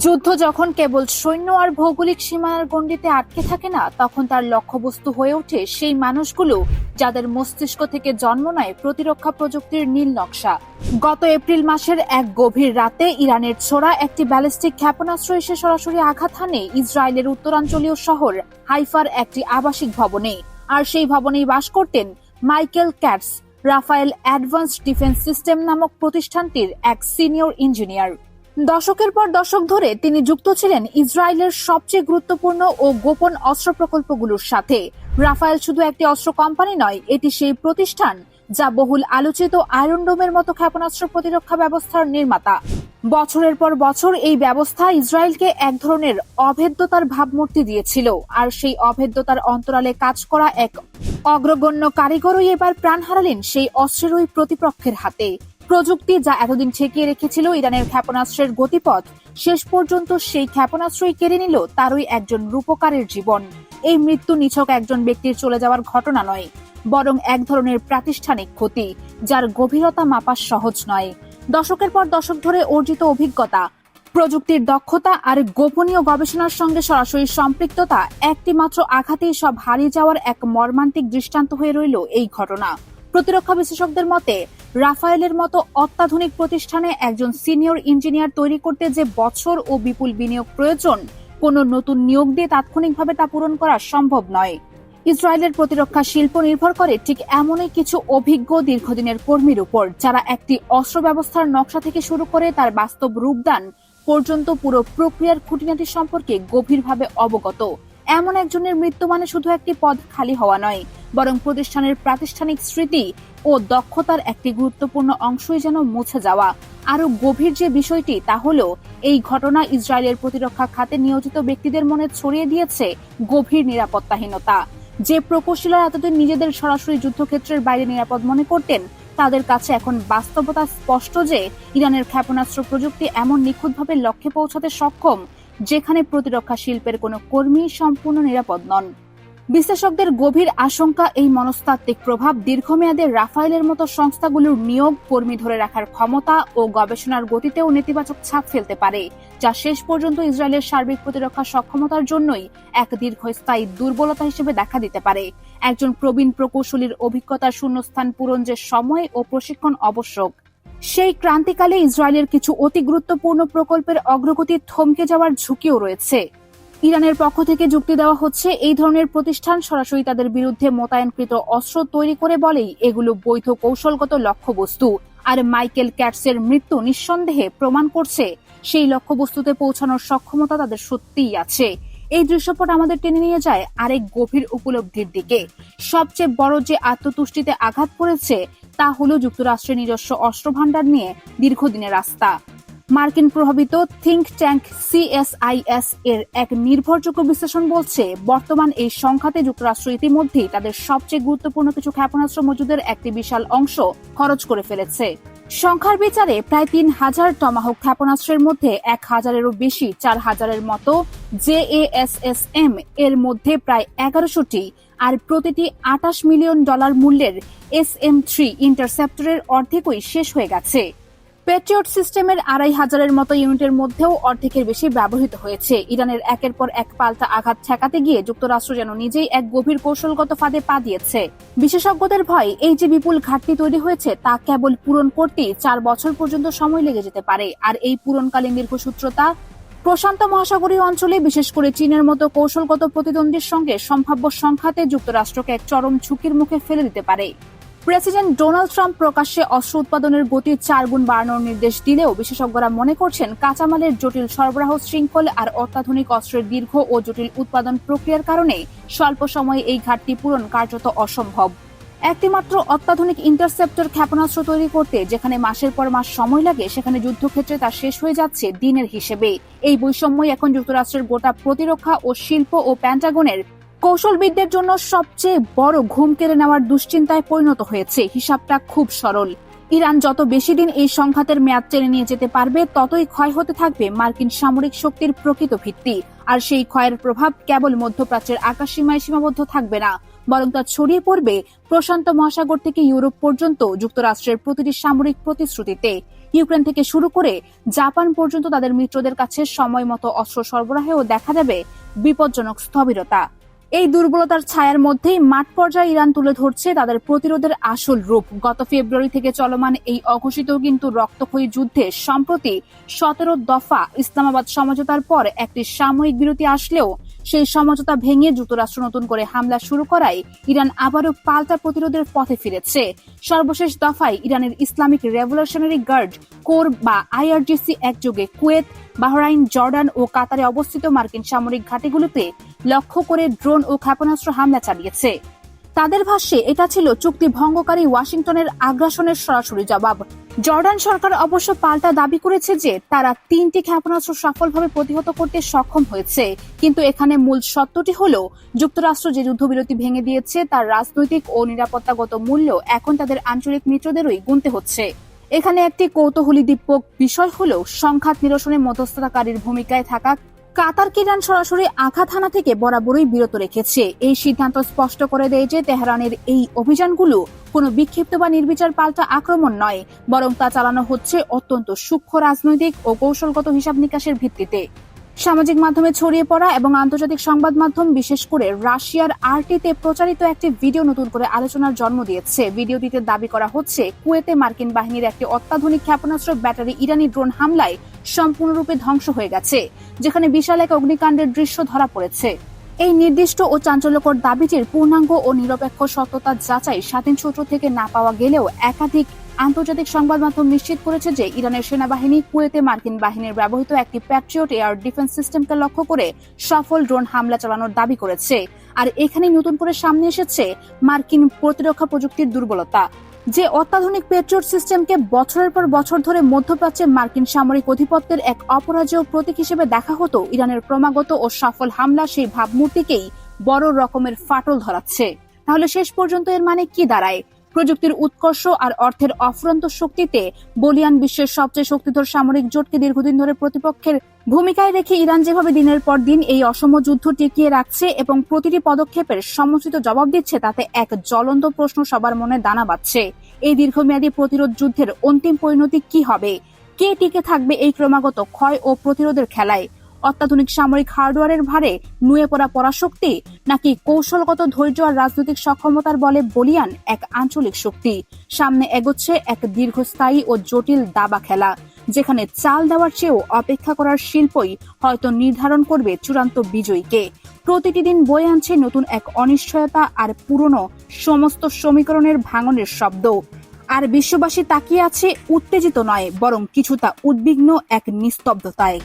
যুদ্ধ যখন কেবল সৈন্য আর ভৌগোলিক সীমানার গণ্ডিতে আটকে থাকে না, তখন তার লক্ষ্যবস্তু হয়ে ওঠে সেই মানুষগুলো যাদের মস্তিষ্ক থেকে জন্ম নেয় প্রতিরক্ষা প্রযুক্তির নীল নকশা। গত এপ্রিল মাসের এক গভীর রাতে ইরানের ছোড়া একটি ব্যালিস্টিক ক্ষেপণাস্ত্র এসে সরাসরি আঘাত হানে ইসরায়েলের উত্তরাঞ্চলীয় শহর হাইফার একটি আবাসিক ভবনে। আর সেই ভবনেই বাস করতেন Michael Katz, Rafael Advanced Defense System নামক প্রতিষ্ঠানটির এক সিনিয়র ইঞ্জিনিয়ার। দশকের পর দশক ধরে তিনি যুক্ত ছিলেন ইসরায়েলের সবচেয়ে গুরুত্বপূর্ণ ও গোপন অস্ত্র প্রকল্পগুলোর সাথে। রাফায়েল শুধু একটি অস্ত্র কোম্পানি নয়, এটি সেই প্রতিষ্ঠান যা বহুল আলোচিত আয়রন ডোমের মতো ক্ষেপণাস্ত্র প্রতিরক্ষা ব্যবস্থার নির্মাতা। বছরের পর বছর এই ব্যবস্থা ইসরায়েলকে এক ধরনের অভেদ্যতার ভাবমূর্তি দিয়েছিল, আর সেই অভেদ্যতার অন্তরালে কাজ করা এক অগ্রগণ্য কারিগরই এবার প্রাণ হারালেন সেই অস্ত্রের ওই প্রতিপক্ষের হাতে। প্রযুক্তি যা এতদিন ঠেকিয়ে রেখেছিল ইরানের ক্ষেপণাস্ত্রের গতিপথ, শেষ পর্যন্ত সেই ক্ষেপণাস্ত্রই কেড়ে নিল তারই একজন রূপকারের জীবন। এই মৃত্যু নিছক একজন ব্যক্তির চলে যাওয়ার ঘটনা নয়, বরং এক ধরনের প্রাতিষ্ঠানিক ক্ষতি যার গভীরতা মাপা সহজ নয়। দশকের পর দশক ধরে অর্জিত অভিজ্ঞতা, প্রযুক্তির দক্ষতা আর গোপনীয় গবেষণার সঙ্গে সরাসরি সম্পৃক্ততা, একটি মাত্র আঘাতেই সব হারিয়ে যাওয়ার এক মর্মান্তিক দৃষ্টান্ত হয়ে রইল এই ঘটনা। প্রতিরক্ষা বিশেষজ্ঞদের মতে, রাফায়েলের মতো অত্যাধুনিক প্রতিষ্ঠানে একজন সিনিয়র ইঞ্জিনিয়ার তৈরি করতে যে বছর ও বিপুল বিনিয়োগ প্রয়োজন, কোনো নতুন নিয়োগ দিয়ে তাৎক্ষণিকভাবে তা পূরণ করা সম্ভব নয়। ইসরায়েলের প্রতিরক্ষা শিল্প নির্ভর করে ঠিক এমনই কিছু অভিজ্ঞ দীর্ঘদিনের কর্মীর উপর, যারা একটি অস্ত্র ব্যবস্থার নকশা থেকে শুরু করে তার বাস্তব রূপদান পর্যন্ত পুরো প্রক্রিয়ার খুঁটিনাটি সম্পর্কে গভীরভাবে অবগত। এমন একজনের মৃত্যু মানে শুধু একটি পদ খালি হওয়া নয়, বরং প্রতিষ্ঠানের প্রাতিষ্ঠানিক স্মৃতি ও দক্ষতার একটি গুরুত্বপূর্ণ অংশই যেন মুছে যাওয়া। আরো গভীর যে বিষয়টি, তা হলো এই ঘটনা ইসরায়েলের প্রতিরক্ষা খাতে নিয়োজিত ব্যক্তিদের মনে ছড়িয়ে দিয়েছে গভীর নিরাপত্তাহীনতা। যে প্রকৌশলীরা এতদিন নিজেদের সরাসরি যুদ্ধক্ষেত্রের বাইরে নিরাপদ মনে করতেন, তাদের কাছে এখন বাস্তবতা স্পষ্ট যে ইরানের ক্ষেপণাস্ত্র প্রযুক্তি এমন নিখুঁতভাবে লক্ষ্যে পৌঁছাতে সক্ষম, যেখানে প্রতিরক্ষা শিল্পের কোনো কর্মী সম্পূর্ণ নিরাপদ নন। বিশ্লেষকদের গভীর আশঙ্কা, এই মনস্তাত্ত্বিক প্রভাব দীর্ঘমেয়াদে রাফায়েলের মতো সংস্থাগুলোর নিয়োগ, কর্মী ধরে রাখার ক্ষমতা ও গবেষণার গতিতেও নেতিবাচক ছাপ ফেলতে পারে, যা শেষ পর্যন্ত ইসরায়েলের সার্বিক প্রতিরক্ষা সক্ষমতার জন্যই এক দীর্ঘস্থায়ী দুর্বলতা হিসেবে দেখা দিতে পারে। একজন প্রবীণ প্রকৌশলীর অভিজ্ঞতার শূন্যস্থান পূরণ যে সময় ও প্রশিক্ষণ আবশ্যক, সেই ক্রান্তিকালে ইসরায়েলের কিছু অতি গুরুত্বপূর্ণ প্রকল্পের অগ্রগতি থমকে যাওয়ার ঝুঁকিও রয়েছে। ইরানের পক্ষ থেকে যুক্তি দেওয়া হচ্ছে, এই ধরনের প্রতিষ্ঠান সরাসরি তাদের বিরুদ্ধে মোতায়েনকৃত অস্ত্র তৈরি করে বলেই এগুলো বৈধ কৌশলগত লক্ষ্যবস্তু। আর মাইকেল ক্যাটসের মৃত্যু নিঃসন্দেহে প্রমাণ করছে সেই লক্ষ্যবস্তুতে পৌঁছানোর সক্ষমতা তাদের সত্যিই আছে। এই দৃশ্যপট আমাদের টেনে নিয়ে যায় আরেক গভীর উপলব্ধির দিকে। সবচেয়ে বড় যে আত্মতুষ্টিতে আঘাত পড়েছে, তা হলো যুক্তরাষ্ট্রের নিজস্ব অস্ত্রভান্ডার নিয়ে দীর্ঘদিনের আস্থা। মার্কিন প্রভাবিত থিঙ্ক ট্যাঙ্ক CSIS এর এক নির্ভরযোগ্য বিশ্লেষণ বলছে, বর্তমান এই সংখ্যাতে যুক্তরাষ্ট্র ইতিমধ্যেই তাদের সবচেয়ে গুরুত্বপূর্ণ কিছু ক্ষেপণাস্ত্র মজুদের একটি বিশাল অংশ খরচ করে ফেলেছে। সংখ্যার বিচারে প্রায় 3000 টমাহক ক্ষেপণাস্ত্রের মধ্যে 1000-এরও বেশি 4000-এর মতো JASSM এর মধ্যে প্রায় 1100টি, আর প্রতিটি $28 মিলিয়ন মূল্যের SM-3 ইন্টারসেপ্টরের অর্ধেকই শেষ হয়ে গেছে। প্যাট্রিয়ট সিস্টেমের 2500-এর মতো ইউনিটের মধ্যেও অর্ধেকের বেশি ব্যবহৃত হয়েছে। ইরানের একের পর এক পাল্টা আঘাত ঠেকাতে গিয়ে যুক্তরাষ্ট্র যেন নিজেই এক গভীর কৌশলগত ফাঁদে পা দিয়েছে। বিশেষজ্ঞদের ভয়, এই যে বিপুল ঘাটতি তৈরি হয়েছে, তা কেবল পূরণ করতেই 4 বছর পর্যন্ত সময় লেগে যেতে পারে। আর এই পূরণকালীন দীর্ঘসূত্রতা প্রশান্ত মহাসাগরীয় অঞ্চলে, বিশেষ করে চীনের মতো কৌশলগত প্রতিদ্বন্দ্বীর সঙ্গে সম্ভাব্য সংঘাতে যুক্তরাষ্ট্রকে এক চরম ঝুঁকির মুখে ফেলে দিতে পারে। প্রেসিডেন্ট ডোনাল্ড ট্রাম্প প্রকাশ্যে অস্ত্র উৎপাদনের গতি 4 গুণ বাড়ানোর নির্দেশ দিলেও বিশেষজ্ঞরা মনে করছেন, কাঁচামালের জটিল সরবরাহ শৃঙ্খল আর অত্যাধুনিক অস্ত্রের দীর্ঘ ও জটিল উৎপাদন প্রক্রিয়ার কারণে স্বল্প সময়ে এই ঘাটতি পূরণ কার্যত অসম্ভব। একটি মাত্র অত্যাধুনিক ইন্টারসেপ্টর ক্ষেপণাস্ত্র তৈরি করতে যেখানে মাসের পর মাস সময় লাগে, সেখানে যুদ্ধক্ষেত্রে তা শেষ হয়ে যাচ্ছে দিনের হিসেবে। এই বৈষম্যই এখন যুক্তরাষ্ট্রের গোটা প্রতিরক্ষা ও শিল্প ও প্যান্টাগনের কৌশলবিদদের জন্য সবচেয়ে বড় ঘুম কেড়ে নেওয়ার দুশ্চিন্তায় পরিণত হয়েছে। হিসাবটা খুব সরল, ইরান যত বেশি দিন এই সংঘাতের মেয়াদ টেনে নিয়ে যেতে পারবে, ততই ক্ষয় হতে থাকবে মার্কিন সামরিক শক্তির প্রকৃত ভিত্তি। আর সেই ক্ষয়ের প্রভাব কেবল মধ্যপ্রাচ্যের আকাশসীমায় সীমাবদ্ধ থাকবে না, বরং তা ছড়িয়ে পড়বে প্রশান্ত মহাসাগর থেকে ইউরোপ পর্যন্ত যুক্তরাষ্ট্রের প্রতিটি সামরিক প্রতিশ্রুতিতে। ইউক্রেন থেকে শুরু করে জাপান পর্যন্ত তাদের মিত্রদের কাছে সময় মতো অস্ত্র সরবরাহেও দেখা যাবে বিপজ্জনক স্থবিরতা। এই দুর্বলতার ছায়ার মধ্যেই মাঠ পর্যায়ে ইরান তুলে ধরছে তাদের প্রতিরোধের আসল রূপ। গত ফেব্রুয়ারি থেকে চলমান এই অঘোষিত কিন্তু রক্তক্ষয়ী যুদ্ধে সম্প্রতি 17 দফা ইসলামাবাদ সমঝোতার পর একটি সাময়িক বিরতি আসলেও সেই সমঝোতা ভেঙে যুক্তরাষ্ট্র নতুন করে হামলা শুরু করায় ইরান আবারও পাল্টা প্রতিরোধের পথে ফিরেছে। সর্বশেষ দফায় ইরানের ইসলামিক রেভলিউশনারি গার্ড কোর বা IRGC একযোগে কুয়েত, বাহরাইন, জর্ডান ও কাতারে অবস্থিত মার্কিন সামরিক ঘাঁটিগুলোতে লক্ষ্য করে ড্রোন ও ক্ষেপণাস্ত্র হামলা চালিয়েছে। তাদের ভাষ্যে এটা ছিল চুক্তি ভঙ্গকারী ওয়াশিংটনের আগ্রাসনের সরাসরি জবাব। জর্ডান সরকার অবশ্য পাল্টা দাবি করেছে যে তারা 3টি ক্ষেপণাস্ত্র সফলভাবে প্রতিহত করতে সক্ষম হয়েছে। কিন্তু এখানে মূল সত্যটি হলো যুক্তরাষ্ট্র যে যুদ্ধবিরতি ভেঙে দিয়েছে তার রাজনৈতিক ও নিরাপত্তাগত মূল্য এখন তাদের আঞ্চলিক মিত্রদেরই গুনতে হচ্ছে। এখানে একটি কৌতূহলীদীপক বিষয় হলো সংঘাত নিরসনে মধ্যস্থতাকারীর ভূমিকায় থাকা কাতারকে ইরান সরাসরি আঘাত হানা থেকে বরাবরই বিরত রেখেছে। এই সিদ্ধান্ত স্পষ্ট করে দেয় যে তেহরানের এই অভিযানগুলো কোনো বিক্ষিপ্ত বা নির্বিচার পাল্টা আক্রমণ নয়, বরং তা চালানো হচ্ছে অত্যন্ত সূক্ষ্ম রাজনৈতিক ও কৌশলগত হিসাব নিকাশের ভিত্তিতে। সামাজিক মাধ্যমে ছড়িয়ে পড়া এবং আন্তর্জাতিক সংবাদ মাধ্যম বিশেষ করে রাশিয়ার RT-তে প্রচারিত একটি ভিডিও নতুন করে আলোচনার জন্ম দিয়েছে। ভিডিওটিতে দাবি করা হচ্ছে কুয়েতে মার্কিন বাহিনীর একটি অত্যাধুনিক ক্ষেপণাস্ত্র ব্যাটারি ইরানি ড্রোন হামলায় সম্পূর্ণরূপে ধ্বংস হয়ে গেছে, যেখানে বিশাল এক অগ্নিকাণ্ডের দৃশ্য ধরা পড়েছে। এই নির্দিষ্ট ও চাঞ্চল্যকর দাবিটির পূর্ণাঙ্গ ও নিরপেক্ষ সত্যতা যাচাই স্বাধীন সূত্র থেকে না পাওয়া গেলেও একাধিক আন্তর্জাতিক সংবাদ মাধ্যম নিশ্চিত করেছে যে ইরানের সেনাবাহিনী কুয়েতে মার্কিন বাহিনীর ব্যবহৃত একটি প্যাট্রিয়ট এয়ার ডিফেন্স সিস্টেমকে লক্ষ্য করে সফল ড্রোন হামলা চালানোর দাবি করেছে। আর এখানেই নতুন করে সামনে এসেছে মার্কিন প্রতিরক্ষা প্রযুক্তির দুর্বলতা। যে অত্যাধুনিক প্যাট্রিয়ট সিস্টেমকে বছরের পর বছর ধরে মধ্যপ্রাচ্যে মার্কিন সামরিক আধিপত্যের এক অপরাজেয় প্রতীক হিসেবে দেখা হতো, ইরানের ক্রমাগত ও সফল হামলা সেই ভাবমূর্তিকেই বড় রকমের ফাটল ধরাচ্ছে। তাহলে শেষ পর্যন্ত এর মানে কি দাঁড়ায়? প্রযুক্তির উৎকর্ষ আর অর্থের অফুরন্ত শক্তিতে বলিয়ান বিশ্বের সবচেয়ে শক্তিধর সামরিক জোটকে দীর্ঘদিন ধরে প্রতিপক্ষের ভূমিকায় রেখে ইরান যেভাবে দিনের পর দিন এই অসম যুদ্ধ টিকিয়ে রাখছে এবং প্রতিটি পদক্ষেপের সমুচিত জবাব দিচ্ছে, তাতে এক জ্বলন্ত প্রশ্ন সবার মনে দানা বাঁধছে। এই দীর্ঘমেয়াদী প্রতিরোধ যুদ্ধের অন্তিম পরিণতি কি হবে? কে টিকে থাকবে এই ক্রমাগত ক্ষয় ও প্রতিরোধের খেলায়? অত্যাধুনিক সামরিক হার্ডওয়্যারের ভারে নুয়ে পড়া পরাশক্তি, নাকি কৌশলগত ধৈর্য আর রাজনৈতিক সক্ষমতার বলে বলিয়ান এক আঞ্চলিক শক্তি? সামনে এগোচ্ছে এক দীর্ঘস্থায়ী ও জটিল দাবা খেলা, যেখানে চাল দেওয়ার চেয়েও অপেক্ষা করার শিল্পই হয়তো নির্ধারণ করবে চূড়ান্ত বিজয়ীকে। প্রতিটি দিন বয়ে আনছে নতুন এক অনিশ্চয়তা আর পুরনো সমস্ত সমীকরণের ভাঙনের শব্দ। আর বিশ্ববাসী তাকিয়ে আছে উত্তেজিত নয়, বরং কিছুটা উদ্বিগ্ন এক নিস্তব্ধতায়।